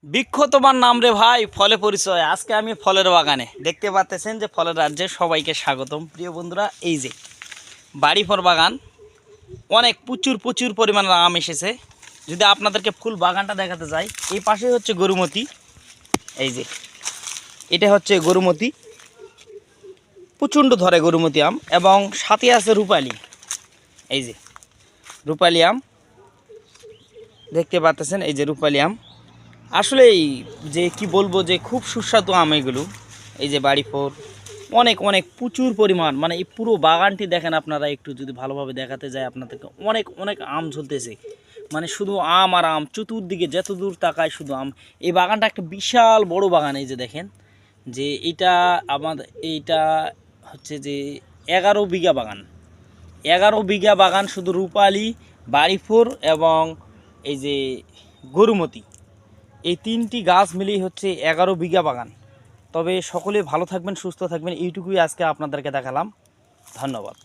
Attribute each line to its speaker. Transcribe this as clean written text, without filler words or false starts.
Speaker 1: বৃক্ষ তোমার নাম রে ভাই, ফলে পরিচয়। আজকে আমি ফলের বাগানে দেখতে পাচ্ছেন যে ফলের রাজ্যে সবাইকে স্বাগতম। প্রিয় বন্ধুরা, এই যে বাড়িফল বাগান, অনেক প্রচুর প্রচুর পরিমাণে আম এসেছে। যদি আপনাদেরকে ফুল বাগানটা দেখাতে যাই, এই পাশে হচ্ছে গরুমতি, এই যে এটা হচ্ছে গরুমতি, প্রচণ্ড ধরে গরুমতি আম, এবং সাথে আছে রূপালি। এই যে রূপালি আম দেখতে পাচ্ছেন, এই যে রূপালি আম। আসলেই যে কি বলবো, যে খুব সুস্বাদু আম এগুলো। এই যে বাড়িফল অনেক অনেক প্রচুর পরিমাণ, মানে এই পুরো বাগানটি দেখেন আপনারা, একটু যদি ভালোভাবে দেখাতে যায় আপনাদেরকে, অনেক অনেক আম ঝুলতেছে, মানে শুধু আম আর আম, চতুর্দিকে যত দূর তাকায় শুধু আম। এই বাগানটা একটা বিশাল বড় বাগান। এই যে দেখেন, যে এইটা হচ্ছে যে 11 বিঘা বাগান, 11 বিঘা বাগান, শুধু রূপালি, বাড়িফল এবং এই যে গরুমতি, এই তিনটি গাছ মিলেই হচ্ছে 11 বিঘা বাগান। তবে সকলে ভালো থাকবেন, সুস্থ থাকবেন, এইটুকুই আজকে আপনাদেরকে দেখালাম। ধন্যবাদ।